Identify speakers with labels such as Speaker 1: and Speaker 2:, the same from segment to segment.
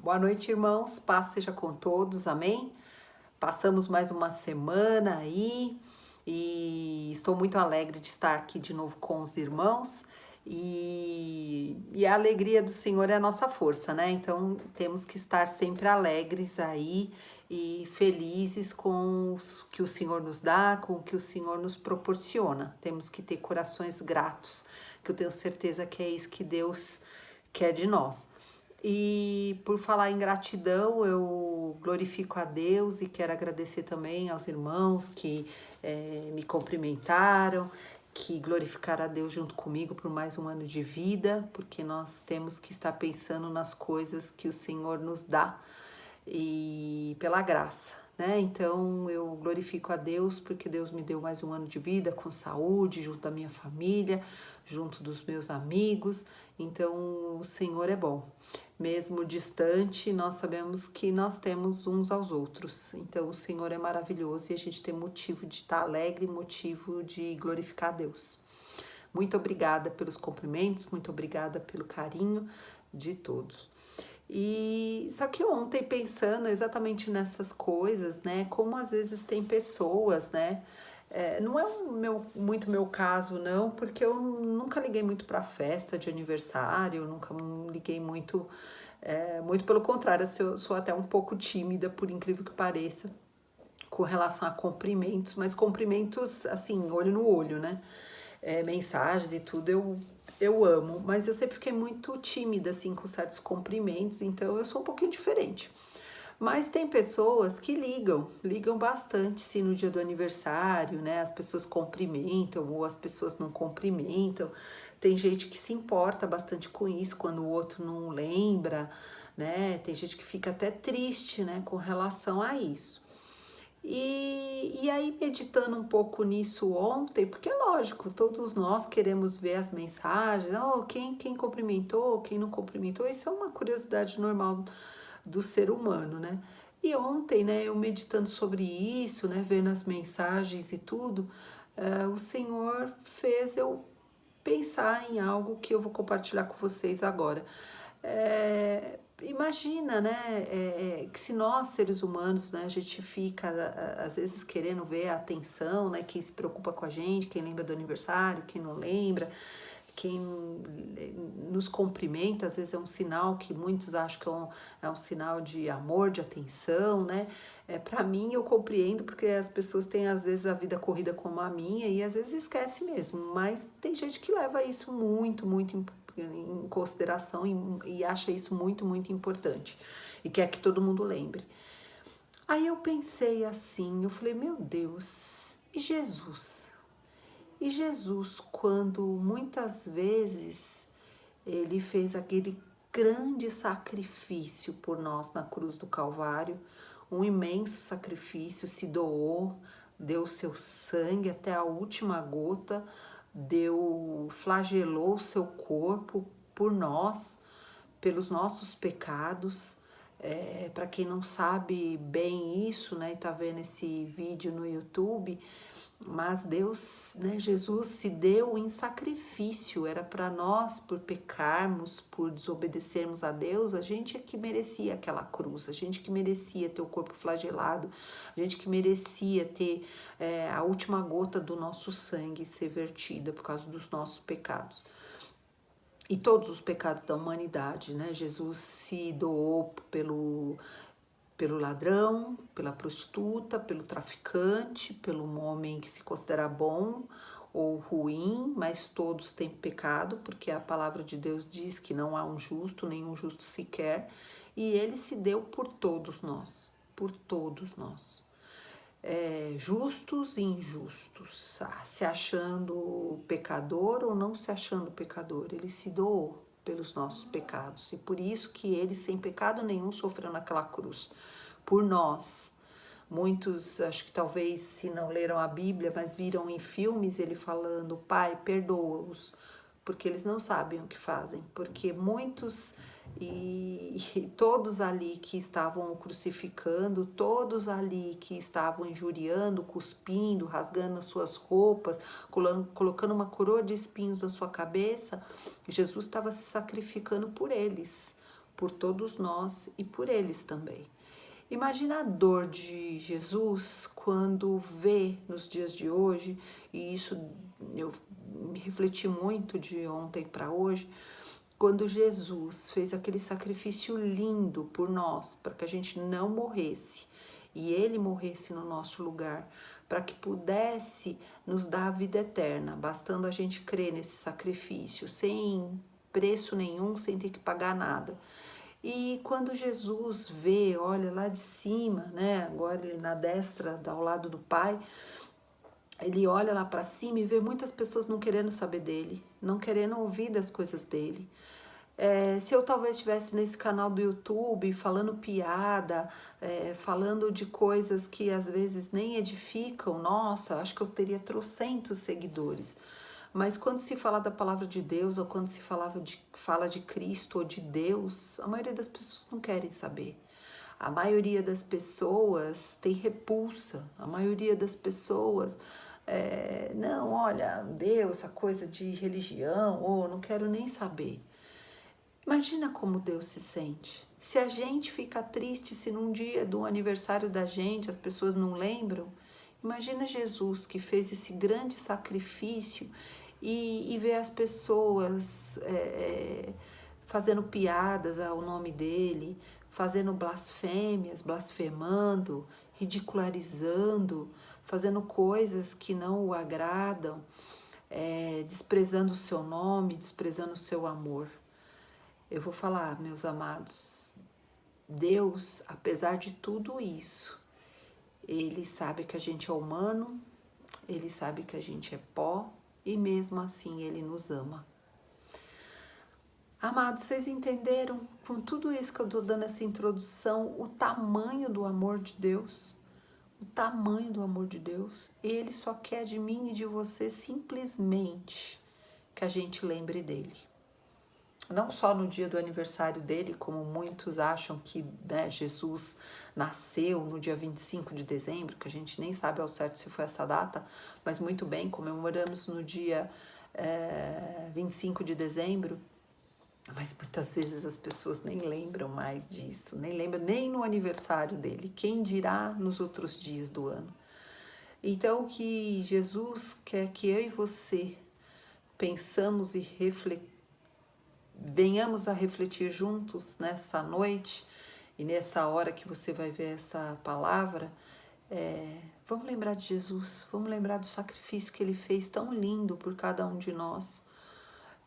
Speaker 1: Boa noite, irmãos. Paz seja com todos, amém? Passamos mais uma semana aí e estou muito alegre de estar aqui de novo com os irmãos. E a alegria do Senhor é a nossa força, né? Então temos que estar sempre alegres aí e felizes com o que o Senhor nos dá, com o que o Senhor nos proporciona. Temos que ter corações gratos, que eu tenho certeza que é isso que Deus quer de nós. E por falar em gratidão, eu glorifico a Deus e quero agradecer também aos irmãos que me cumprimentaram, que glorificaram a Deus junto comigo por mais um ano de vida, porque nós temos que estar pensando nas coisas que o Senhor nos dá e pela graça, né? Então eu glorifico a Deus porque Deus me deu mais um ano de vida com saúde, junto da minha família, junto dos meus amigos. Então o Senhor é bom. Mesmo distante, nós sabemos que nós temos uns aos outros. Então o Senhor é maravilhoso e a gente tem motivo de estar alegre, motivo de glorificar a Deus. Muito obrigada pelos cumprimentos, muito obrigada pelo carinho de todos. E só que ontem pensando exatamente nessas coisas, né? Como às vezes tem pessoas, né? Não é muito meu caso, não, porque eu nunca liguei muito para festa de aniversário, nunca liguei muito, muito pelo contrário, eu sou até um pouco tímida, por incrível que pareça, com relação a cumprimentos, mas cumprimentos assim, olho no olho, né? Mensagens e tudo, eu amo, mas eu sempre fiquei muito tímida, assim, com certos cumprimentos, então eu sou um pouquinho diferente. Mas tem pessoas que ligam bastante, se no dia do aniversário, né, as pessoas cumprimentam ou as pessoas não cumprimentam. Tem gente que se importa bastante com isso, quando o outro não lembra, né, tem gente que fica até triste, né, com relação a isso. E aí, meditando um pouco nisso ontem, porque é lógico, todos nós queremos ver as mensagens, oh, quem cumprimentou, quem não cumprimentou, isso é uma curiosidade normal do ser humano, né? E ontem, né, eu meditando sobre isso, né, vendo as mensagens e tudo, o Senhor fez eu pensar em algo que eu vou compartilhar com vocês agora. Imagina, né, que se nós, seres humanos, né, a gente fica, às vezes, querendo ver a atenção, né, quem se preocupa com a gente, quem lembra do aniversário, quem não lembra, quem nos cumprimenta, às vezes é um sinal que muitos acham que é um sinal de amor, de atenção, né? Para mim, eu compreendo, porque as pessoas têm, às vezes, a vida corrida como a minha e às vezes esquece mesmo, mas tem gente que leva isso muito em consideração e acha isso muito importante e quer que todo mundo lembre. Aí eu pensei assim, eu falei, meu Deus, e Jesus? E Jesus, quando muitas vezes ele fez aquele grande sacrifício por nós na cruz do Calvário, um imenso sacrifício, se doou, deu seu sangue até a última gota, flagelou seu corpo por nós, pelos nossos pecados. Para quem não sabe bem isso, né, e tá vendo esse vídeo no YouTube, mas Deus, né, Jesus se deu em sacrifício, era para nós, por pecarmos, por desobedecermos a Deus, a gente é que merecia aquela cruz, a gente que merecia ter o corpo flagelado, a gente que merecia ter a última gota do nosso sangue ser vertida por causa dos nossos pecados. E todos os pecados da humanidade, né? Jesus se doou pelo ladrão, pela prostituta, pelo traficante, pelo homem que se considera bom ou ruim, mas todos têm pecado, porque a palavra de Deus diz que não há um justo, nenhum justo sequer, e ele se deu por todos nós, justos e injustos, se achando pecador ou não se achando pecador, ele se doou pelos nossos pecados, e por isso que ele, sem pecado nenhum, sofreu naquela cruz, por nós. Muitos, acho que talvez, se não leram a Bíblia, mas viram em filmes ele falando, Pai, perdoa-os, porque eles não sabem o que fazem, porque muitos e todos ali que estavam o crucificando, todos ali que estavam injuriando, cuspindo, rasgando as suas roupas, colocando uma coroa de espinhos na sua cabeça, Jesus estava se sacrificando por eles, por todos nós e por eles também. Imagina a dor de Jesus quando vê nos dias de hoje, e isso eu me refleti muito de ontem para hoje, quando Jesus fez aquele sacrifício lindo por nós, para que a gente não morresse, e ele morresse no nosso lugar, para que pudesse nos dar a vida eterna, bastando a gente crer nesse sacrifício, sem preço nenhum, sem ter que pagar nada. E quando Jesus vê, olha lá de cima, né? Agora ele na destra, ao lado do Pai, ele olha lá para cima e vê muitas pessoas não querendo saber dele, não querendo ouvir das coisas dele. Se eu talvez estivesse nesse canal do YouTube falando piada, falando de coisas que às vezes nem edificam, nossa, acho que eu teria trocentos seguidores. Mas quando se fala da palavra de Deus, ou quando se fala de Cristo ou de Deus, a maioria das pessoas não querem saber. A maioria das pessoas tem repulsa, a maioria das pessoas, não, olha, Deus, essa coisa de religião, ou não quero nem saber. Imagina como Deus se sente. Se a gente fica triste, se num dia do aniversário da gente as pessoas não lembram, imagina Jesus que fez esse grande sacrifício e vê as pessoas fazendo piadas ao nome dele, fazendo blasfêmias, blasfemando, ridicularizando, fazendo coisas que não o agradam, desprezando o seu nome, desprezando o seu amor. Eu vou falar, meus amados, Deus, apesar de tudo isso, Ele sabe que a gente é humano, Ele sabe que a gente é pó e mesmo assim Ele nos ama. Amados, vocês entenderam com tudo isso que eu estou dando essa introdução, o tamanho do amor de Deus? O tamanho do amor de Deus? Ele só quer de mim e de você simplesmente que a gente lembre dele. Não só no dia do aniversário dele, como muitos acham que, né, Jesus nasceu no dia 25 de dezembro, que a gente nem sabe ao certo se foi essa data, mas muito bem, comemoramos no dia 25 de dezembro, mas muitas vezes as pessoas nem lembram mais disso, nem lembram nem no aniversário dele, quem dirá nos outros dias do ano. Então, o que Jesus quer que eu e você pensamos e venhamos a refletir juntos nessa noite e nessa hora que você vai ver essa palavra, vamos lembrar de Jesus, vamos lembrar do sacrifício que ele fez tão lindo por cada um de nós.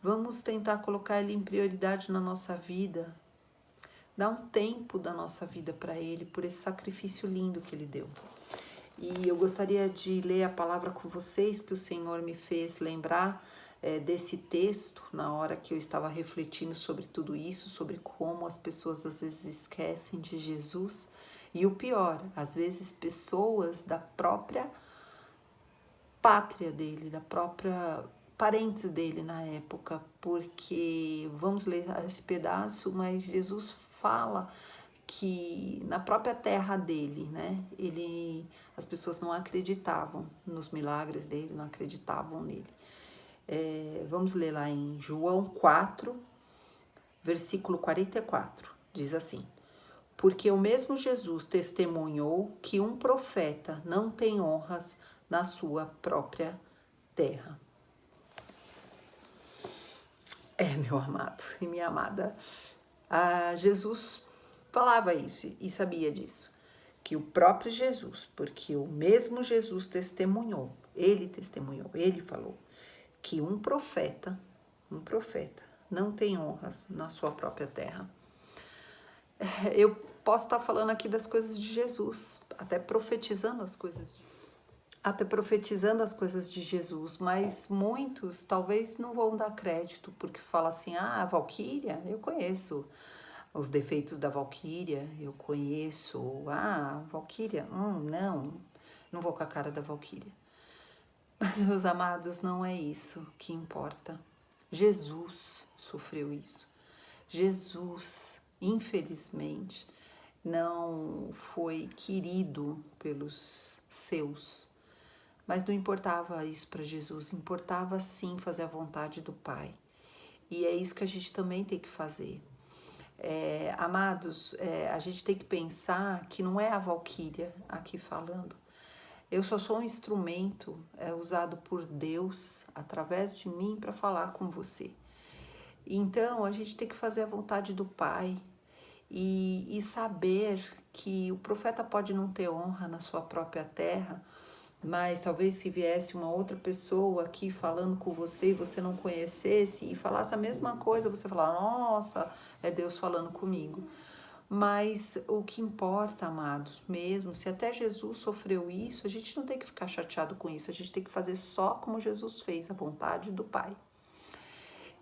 Speaker 1: Vamos tentar colocar ele em prioridade na nossa vida, dar um tempo da nossa vida para ele, por esse sacrifício lindo que ele deu. E eu gostaria de ler a palavra com vocês que o Senhor me fez lembrar desse texto, na hora que eu estava refletindo sobre tudo isso, sobre como as pessoas às vezes esquecem de Jesus. E o pior, às vezes pessoas da própria pátria dele, da própria parentes dele na época, porque vamos ler esse pedaço, mas Jesus fala que na própria terra dele, né, as pessoas não acreditavam nos milagres dele, não acreditavam nele. Vamos ler lá em João 4, versículo 44, diz assim: porque o mesmo Jesus testemunhou que um profeta não tem honras na sua própria terra. Meu amado e minha amada, Jesus falava isso e sabia disso, que o próprio Jesus, porque o mesmo Jesus testemunhou, ele falou que um profeta não tem honras na sua própria terra. Eu posso estar falando aqui das coisas de Jesus, até profetizando as coisas de Jesus, mas muitos talvez não vão dar crédito, porque fala assim, a Valquíria, eu conheço os defeitos da Valquíria, eu conheço, Valquíria, não vou com a cara da Valquíria. Mas, meus amados, não é isso que importa. Jesus sofreu isso. Jesus, infelizmente, não foi querido pelos seus. Mas não importava isso para Jesus, importava sim fazer a vontade do Pai. E é isso que a gente também tem que fazer. Amados, a gente tem que pensar que não é a Valquíria aqui falando. Eu só sou um instrumento usado por Deus através de mim para falar com você. Então a gente tem que fazer a vontade do Pai e saber que o profeta pode não ter honra na sua própria terra, mas talvez se viesse uma outra pessoa aqui falando com você e você não conhecesse e falasse a mesma coisa, você falar, nossa, é Deus falando comigo. Mas o que importa, amados, mesmo se até Jesus sofreu isso, a gente não tem que ficar chateado com isso, a gente tem que fazer só como Jesus fez, a vontade do Pai.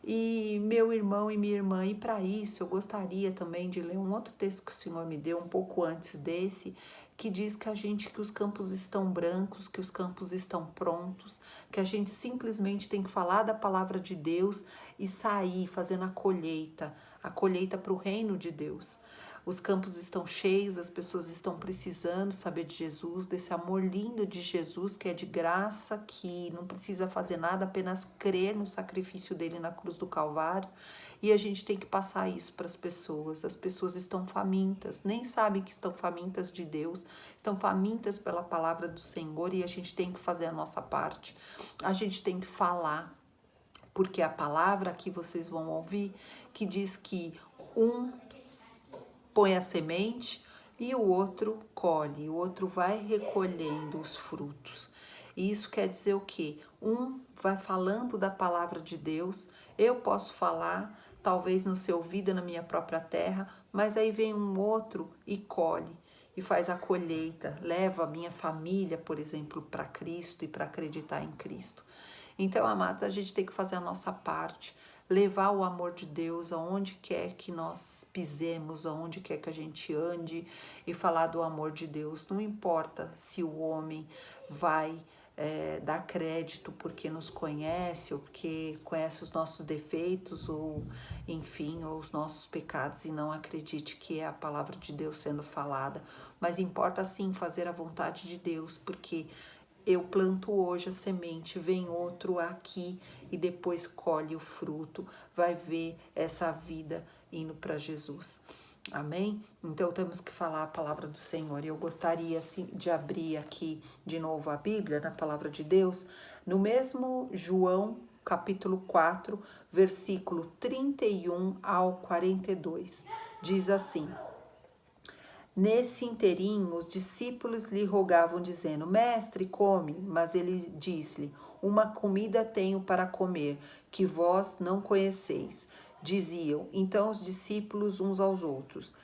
Speaker 1: E meu irmão e minha irmã, e para isso eu gostaria também de ler um outro texto que o Senhor me deu um pouco antes desse, que diz que os campos estão brancos, que os campos estão prontos, que a gente simplesmente tem que falar da palavra de Deus e sair fazendo a colheita para o reino de Deus. Os campos estão cheios, as pessoas estão precisando saber de Jesus, desse amor lindo de Jesus, que é de graça, que não precisa fazer nada, apenas crer no sacrifício dele na cruz do Calvário. E a gente tem que passar isso para as pessoas. As pessoas estão famintas, nem sabem que estão famintas de Deus, estão famintas pela palavra do Senhor e a gente tem que fazer a nossa parte. A gente tem que falar, porque a palavra que vocês vão ouvir, que diz que um põe a semente e o outro colhe, o outro vai recolhendo os frutos. E isso quer dizer o quê? Um vai falando da palavra de Deus, eu posso falar, talvez no seu ouvido, na minha própria terra, mas aí vem um outro e colhe, e faz a colheita, leva a minha família, por exemplo, para Cristo e para acreditar em Cristo. Então, amados, a gente tem que fazer a nossa parte, levar o amor de Deus aonde quer que nós pisemos, aonde quer que a gente ande e falar do amor de Deus. Não importa se o homem vai dar crédito porque nos conhece ou porque conhece os nossos defeitos ou, enfim, ou os nossos pecados e não acredite que é a palavra de Deus sendo falada. Mas importa sim fazer a vontade de Deus, porque eu planto hoje a semente, vem outro aqui e depois colhe o fruto, vai ver essa vida indo para Jesus. Amém? Então temos que falar a palavra do Senhor. Eu gostaria assim, de abrir aqui de novo a Bíblia, na palavra de Deus, no mesmo João, capítulo 4, versículo 31 ao 42. Diz assim: Nesse interim, os discípulos lhe rogavam, dizendo, Mestre, come. Mas ele disse-lhe, uma comida tenho para comer, que vós não conheceis. Diziam, então, os discípulos uns aos outros,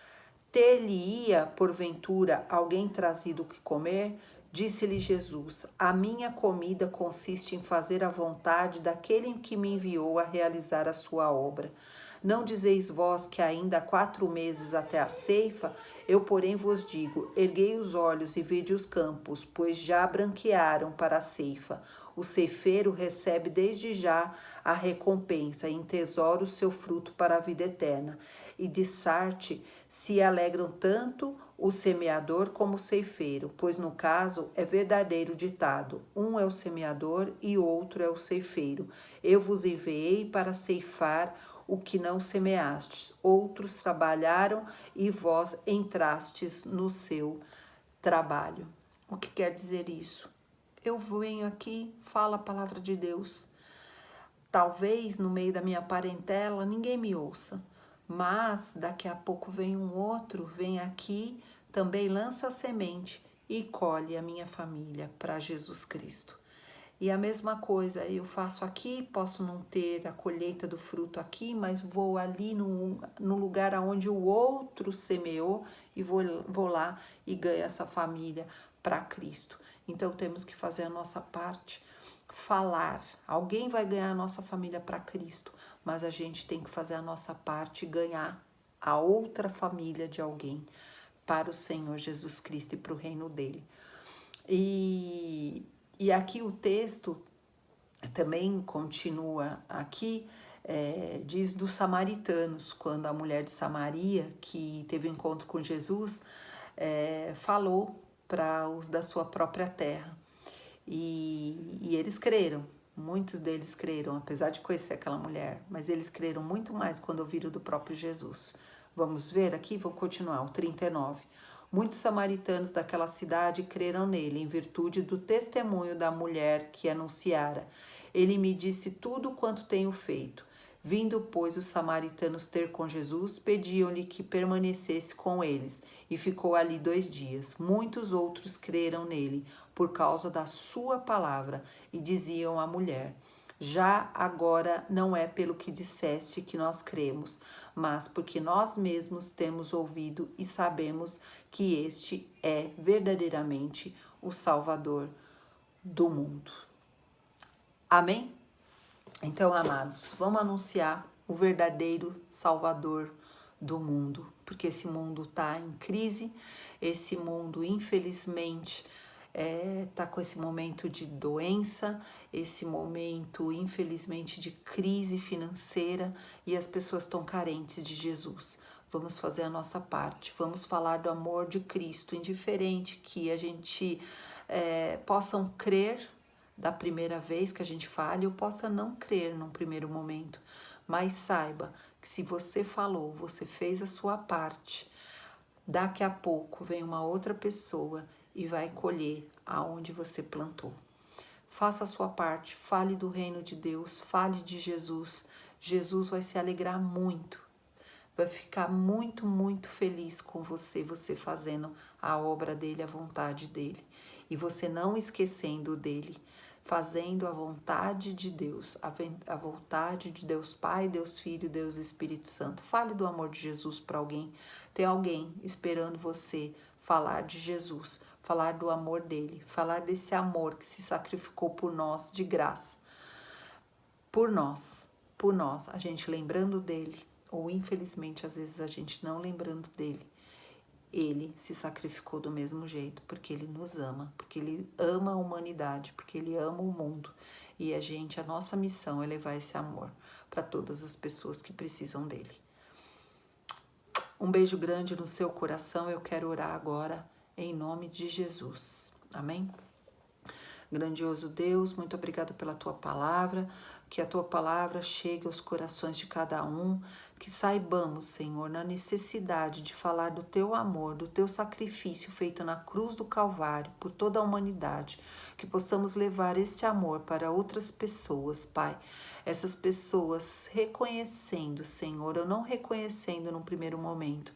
Speaker 1: ter-lhe-ia, porventura, alguém trazido o que comer? Disse-lhe Jesus, a minha comida consiste em fazer a vontade daquele que me enviou a realizar a sua obra. Não dizeis vós que ainda há 4 meses até a ceifa? Eu, porém, vos digo, erguei os olhos e vede os campos, pois já branquearam para a ceifa. O ceifeiro recebe desde já a recompensa e entesoura o seu fruto para a vida eterna. E de Sarte se alegram tanto o semeador como o ceifeiro, pois no caso é verdadeiro ditado, um é o semeador e outro é o ceifeiro. Eu vos enviei para ceifar o que não semeastes, outros trabalharam e vós entrastes no seu trabalho. O que quer dizer isso? Eu venho aqui, falo a palavra de Deus. Talvez no meio da minha parentela ninguém me ouça, mas daqui a pouco vem um outro, vem aqui, também lança a semente e colhe a minha família para Jesus Cristo. E a mesma coisa eu faço aqui, posso não ter a colheita do fruto aqui, mas vou ali no lugar onde o outro semeou e vou lá e ganho essa família para Cristo. Então temos que fazer a nossa parte, falar. Alguém vai ganhar a nossa família para Cristo, mas a gente tem que fazer a nossa parte e ganhar a outra família de alguém para o Senhor Jesus Cristo e para o reino dele. E aqui o texto também continua aqui, diz dos samaritanos, quando a mulher de Samaria, que teve encontro com Jesus, falou para os da sua própria terra. E eles creram, muitos deles creram, apesar de conhecer aquela mulher, mas eles creram muito mais quando ouviram do próprio Jesus. Vamos ver aqui, vou continuar, o 39. Muitos samaritanos daquela cidade creram nele, em virtude do testemunho da mulher que anunciara. Ele me disse tudo quanto tenho feito. Vindo, pois, os samaritanos ter com Jesus, pediam-lhe que permanecesse com eles, e ficou ali 2 dias. Muitos outros creram nele, por causa da sua palavra, e diziam à mulher: já agora não é pelo que disseste que nós cremos, mas porque nós mesmos temos ouvido e sabemos que este é verdadeiramente o Salvador do mundo. Amém? Então, amados, vamos anunciar o verdadeiro Salvador do mundo, porque esse mundo está em crise, esse mundo, infelizmente, está com esse momento de doença, esse momento, infelizmente, de crise financeira, e as pessoas estão carentes de Jesus. Vamos fazer a nossa parte, vamos falar do amor de Cristo, indiferente que a gente possam crer da primeira vez que a gente fale, ou possa não crer num primeiro momento, mas saiba que se você falou, você fez a sua parte, daqui a pouco vem uma outra pessoa e vai colher aonde você plantou. Faça a sua parte, fale do reino de Deus, fale de Jesus. Jesus vai se alegrar muito, vai ficar muito, muito feliz com você, você fazendo a obra dele, a vontade dele, e você não esquecendo dele, fazendo a vontade de Deus, a vontade de Deus Pai, Deus Filho, Deus Espírito Santo. Fale do amor de Jesus para alguém. Tem alguém esperando você falar de Jesus, falar do amor dele, falar desse amor que se sacrificou por nós de graça. Por nós, a gente lembrando dele, ou infelizmente às vezes a gente não lembrando dele, ele se sacrificou do mesmo jeito, porque ele nos ama, porque ele ama a humanidade, porque ele ama o mundo. E a nossa missão é levar esse amor para todas as pessoas que precisam dele. Um beijo grande no seu coração, eu quero orar agora em nome de Jesus. Amém? Grandioso Deus, muito obrigada pela tua palavra, que a tua palavra chegue aos corações de cada um, que saibamos, Senhor, na necessidade de falar do teu amor, do teu sacrifício feito na cruz do Calvário por toda a humanidade, que possamos levar esse amor para outras pessoas, Pai. Essas pessoas reconhecendo, Senhor, ou não reconhecendo no primeiro momento,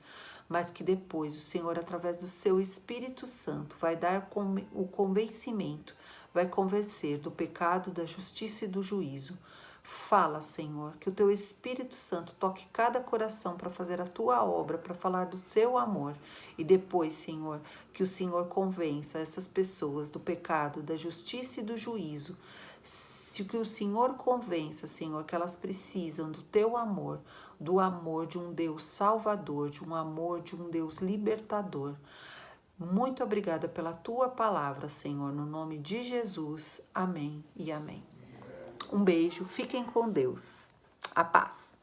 Speaker 1: mas que depois o Senhor, através do seu Espírito Santo, vai dar o convencimento, vai convencer do pecado, da justiça e do juízo. Fala, Senhor, que o teu Espírito Santo toque cada coração para fazer a tua obra, para falar do seu amor. E depois, Senhor, que o Senhor convença essas pessoas do pecado, da justiça e do juízo. Que o Senhor convença, Senhor, que elas precisam do teu amor, do amor de um Deus salvador, de um amor de um Deus libertador. Muito obrigada pela tua palavra, Senhor, no nome de Jesus. Amém e amém. Um beijo, fiquem com Deus. A paz.